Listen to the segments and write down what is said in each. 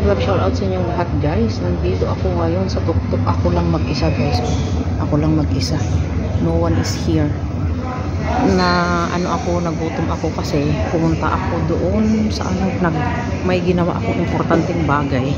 love shout out sa inyong lahat guys. Nandito ako ngayon sa tuktok. Ako lang mag-isa guys. Ako lang mag-isa. No one is here. Nagutom ako kasi pumunta ako doon sa may ginawa ako importanteng bagay.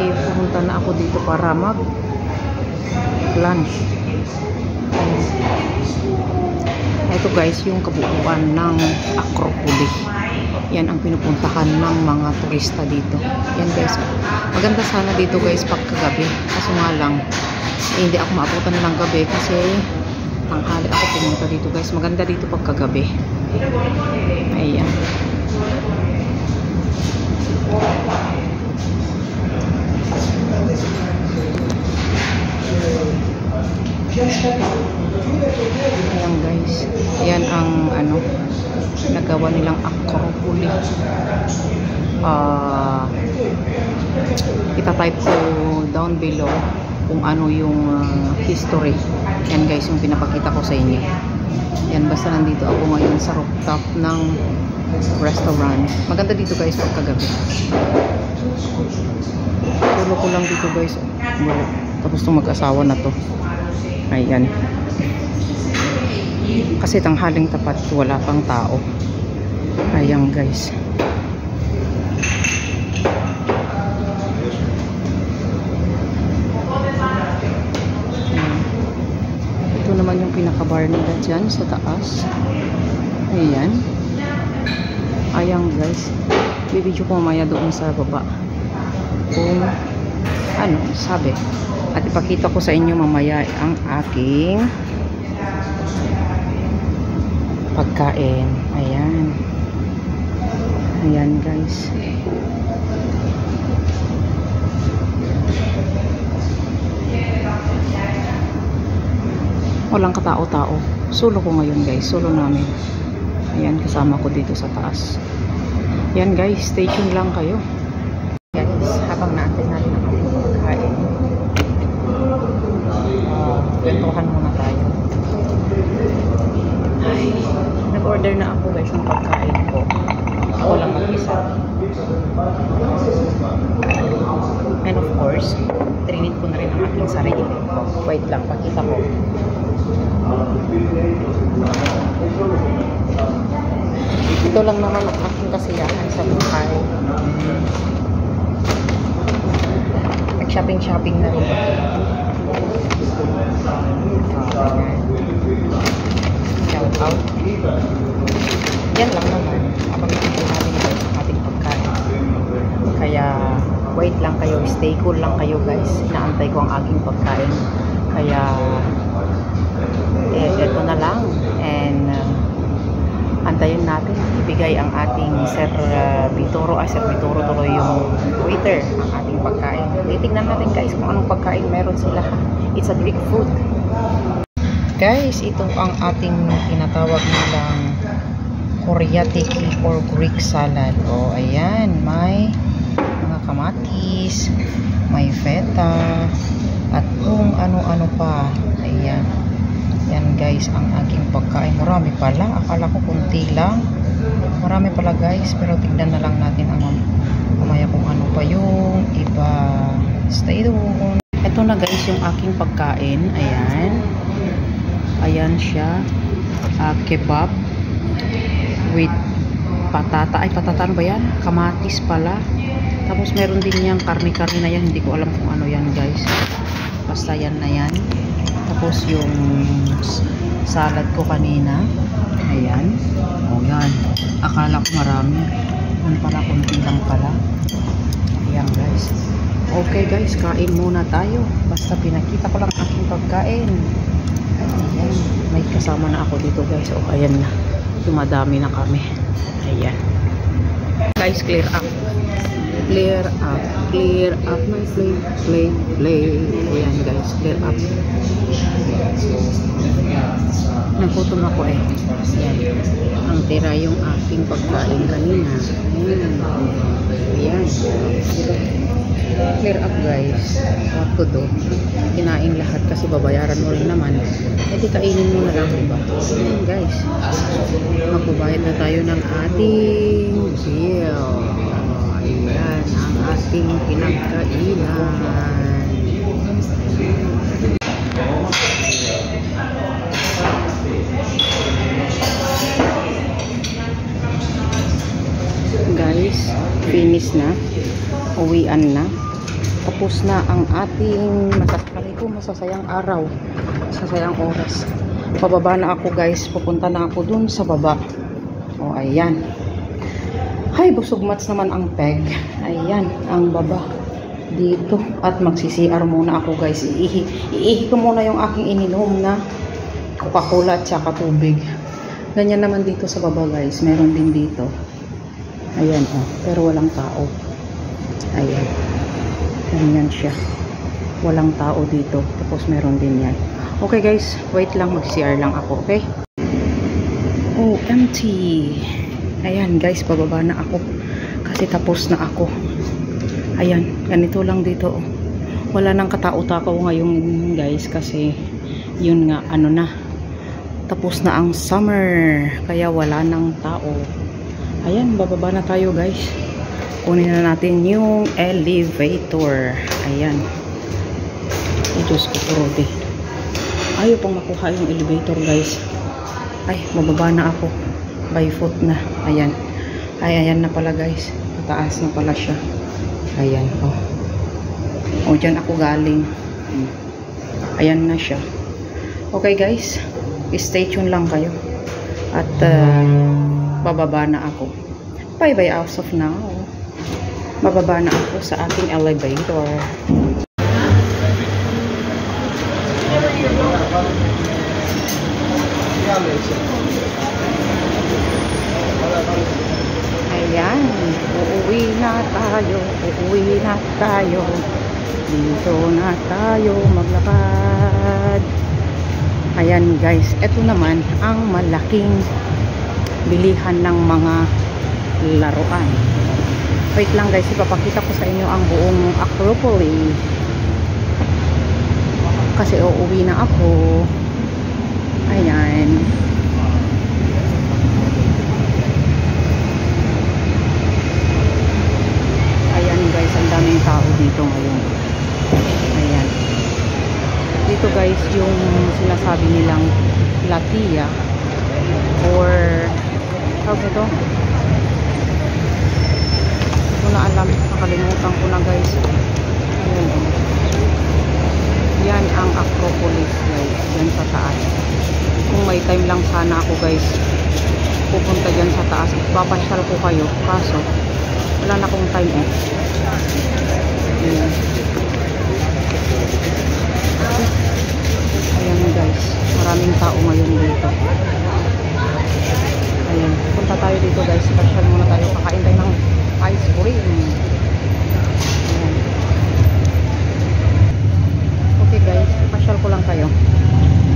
Pumunta na ako dito para mag lunch. Ito guys, yung kabuuan ng Acropolis. Yan ang pinupuntahan ng mga turista dito. Yan guys. Maganda sana dito guys pagkagabi. Kaso nga lang, hindi ako maabutan ng gabi kasi tanghali ako pumunta dito guys. Maganda dito pagkagabi. Ayan. Ayan guys. Yan ang nagawa nilang Acropolis. Ita-type ko down below kung ano yung history. Yan guys, yung pinapakita ko sa inyo. Yan, basta nandito ako ngayon sa rooftop ng restaurant. Maganda dito guys pagkagabi. Tulo ko lang dito guys. Tapos itong mag-asawa na to. Ayan. Kasi tanghaling tapat, wala pang tao. Ayan guys. Ito naman yung pinaka-bar nila dyan sa taas. Ayan. Ayan guys. Bibidyo ko mamaya doon sa baba kung sabi. At ipakita ko sa inyo mamaya ang aking pagkain. Ayan. Ayan guys. Walang katao-tao. Solo ko ngayon guys. Solo namin. Ayan, kasama ko dito sa taas. Ayan guys, stay tuned lang kayo. Guys, habang naantay natin ang ating pagkain, kwentuhan muna tayo. Ay, nag-order na ako guys ng pagkain ko. Ako lang mag-isa. And of course, trinit ko na rin ang aking sarili. Wait lang, pakita ko. Ito lang naman ang aking kasiyahan sa buhay. Nag-shopping na rin. Shout out. Yan lang naman. Habang nakikita natin guys ang ating pagkain. Kaya wait lang kayo. Stay cool lang kayo guys. Inaantay ko ang aking pagkain. Kaya eto na lang. And antayin natin. Ibigay ang ating Sir Vitoro tuloy yung waiter ang ating pagkain. Titignan natin guys kung anong pagkain meron sila. It's a Greek food. Guys, ito ang ating tinatawag nilang Koreatiki or Greek salad. O, ayan. May mga kamatis, may feta, at kung ano-ano pa. Ayan. Yan guys, ang aking pagkain. Marami pala. Akala ko kunti lang. Marami pala guys. Pero tignan na lang natin ang mamaya kung ano pa yung iba. Stay tuned. Ito na guys yung aking pagkain. Ayan. Ayan siya. Kebab with patata. Ay, patata ano ba yan? Kamatis pala. Tapos meron din yung karne-karne na yan. Hindi ko alam kung ano yan guys. Basta yan na yan. Tapos yung salad ko kanina. Ayan. O yan. Akala ko marami. Yan pala, kunti lang pala. Ayan guys. Okay guys, kain muna tayo. Basta pinakita ko lang aking pagkain. Ayan. May kasama na ako dito guys. O ayan na. Dumadami na kami. Ayan. Guys, clear up. Clear up. Clear up my plate. Ayan guys, clear up. Nagutom ako eh. Ayan. Ang tira yung aking pagkain kanina. Ayan. Clear up guys. What to do? Kinain lahat kasi babayaran mo rin naman. E di kainin mo na lang, diba? Ayan guys. Magbabayad na tayo ng ating bill. Ayan ang ating pinagkainan. Guys, finish na. Uwian na. Tapos na ang ating masasayang araw. Masasayang oras. Pababa na ako guys. Pupunta na ako dun sa baba. O, ayan. Ay, busog mats naman ang peg. Ayan, ang baba. Dito. At magsi-CR muna ako guys. Iihi ko muna yung aking ininom na Coca-Cola at saka tubig. Ganyan naman dito sa baba guys. Meron din dito. Ayan, oh. Pero walang tao. Ayan. Ganyan siya. Walang tao dito. Tapos meron din yan. Okay guys, wait lang. Mag-CR lang ako, okay? Oh, empty. Ayan guys, bababa na ako. Kasi tapos na ako. Ayan, ganito lang dito. Oh. Wala nang katao-takaw ngayon guys. Kasi yun nga, ano na. Tapos na ang summer. Kaya wala nang tao. Ayan, bababa na tayo guys. Kunin na natin yung elevator. Ayan. Ay, Diyos ko, Rode. Ayaw pang makuha yung elevator guys. Ay, bababa na ako. By foot na. Ayan. Ay, ayan na pala guys. Pataas na pala siya. Ayan. Oh. O, dyan ako galing. Ayan na siya. Okay guys. Stay tuned lang kayo. At, bababa na ako. Bye-bye as of now. Bababa na ako sa ating elevator. Ayan. Uuwi na tayo. Uuwi na tayo. Dito na tayo maglakad. Ayan guys. Ito naman ang malaking bilihan ng mga laruan. Wait lang guys, ipapakita ko sa inyo ang buong Acropolis. Kasi uuwi na ako. Ayan. Ayan guys, ang daming tao dito ngayon. Ayan. Dito guys, yung sinasabi nilang Platea or tawag ito? Na alam, nakalimutan ko na guys. Ayan, oh. Yan ang Acropolis guys, yan sa taas. Kung may time lang sana ako guys, pupunta dyan sa taas at papasyal ko kayo, kaso wala na akong time eh. Ayan. Ayan guys, maraming tao ngayon dito. Ayan, punta tayo dito guys, pasyal muna tayo, kakain tayo ng ice cream. Ayan. Okay guys, pasyal ko lang kayo.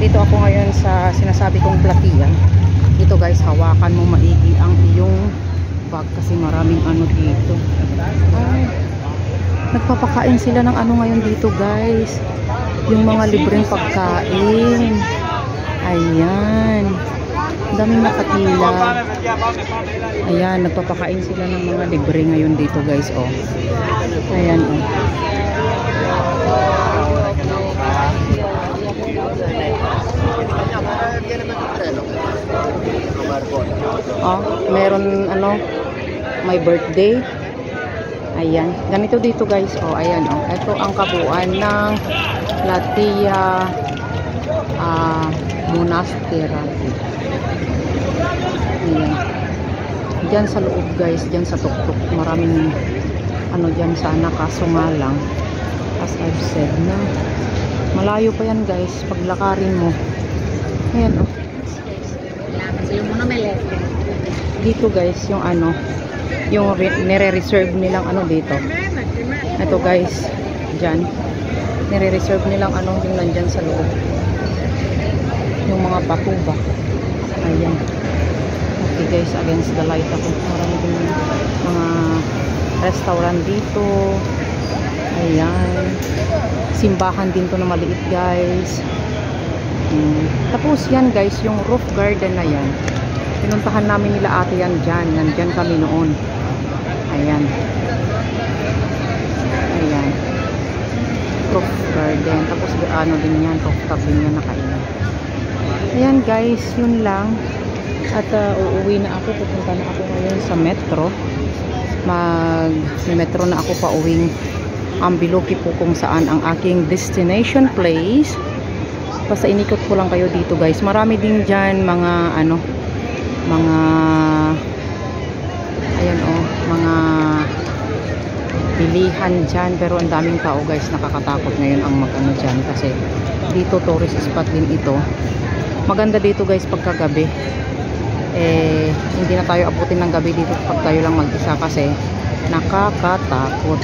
Dito ako ngayon sa sinasabi kong Platea. Dito guys, hawakan mo maigi ang iyong bag kasi maraming ano dito. Ay, nagpapakain sila ng ano ngayon dito guys. Yung mga libreng pagkain. Ayan. Daming nakatila. Ayan, nagpapakain sila ng mga libre ngayon dito guys, oh. Ayan, oh. Oh, meron ano, may birthday. Ayan, ganito dito guys, oh. Ayan, oh. Ito ang kabuuan ng Platea Monastery. Ayan. Diyan sa loob guys, diyan sa tuktok, maraming ano diyan sana, kaso nga lang as I've said na malayo pa yan guys, paglakarin mo. Ayan, oh. Dito guys, yung ano, yung nire-reserve nilang ano dito. Ito guys, diyan nire-reserve nilang ano yung nandyan sa loob, yung mga patuba. Ayan. Okay guys, against the light ako. Marami din mga restaurant dito. Ayan. Simbahan din to na maliit guys. Tapos yan guys, yung roof garden na yan. Pinuntahan namin nila ate yan dyan. Nandyan kami noon. Ayan. Ayan. Roof garden. Tapos ano din yan, rooftop din yan nakainan. Ayan guys, yun lang. At uuwi na ako. Pupunta na ako ngayon sa metro. Metro na ako pa uwing Ambiloki po kung saan ang aking destination place. Basta inikot ko lang kayo dito guys. Marami din dyan mga ano, mga ayan mga bilihan dyan, pero ang daming tao guys. Nakakatakot ngayon ang mag-ano dyan kasi dito tourist spot din ito. Maganda dito guys pagkagabi. Hindi na tayo abutin ng gabi dito pag tayo lang mag-isa kasi nakakatakot.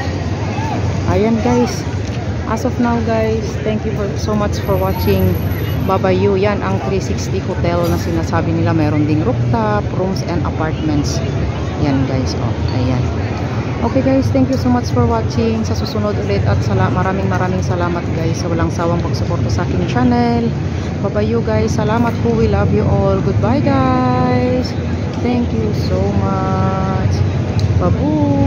Ayan guys, as of now guys, thank you so much for watching Babayu. Yan ang 360 hotel na sinasabi nila. Meron ding rooftop, rooms and apartments. Yan guys, ayan. Okay guys, thank you so much for watching. Sa susunod ulit at maraming salamat guys sa walang sawang pagsuporta sa aking channel. Babayu guys, salamat po. We love you all. Goodbye guys. Thank you so much. Babu.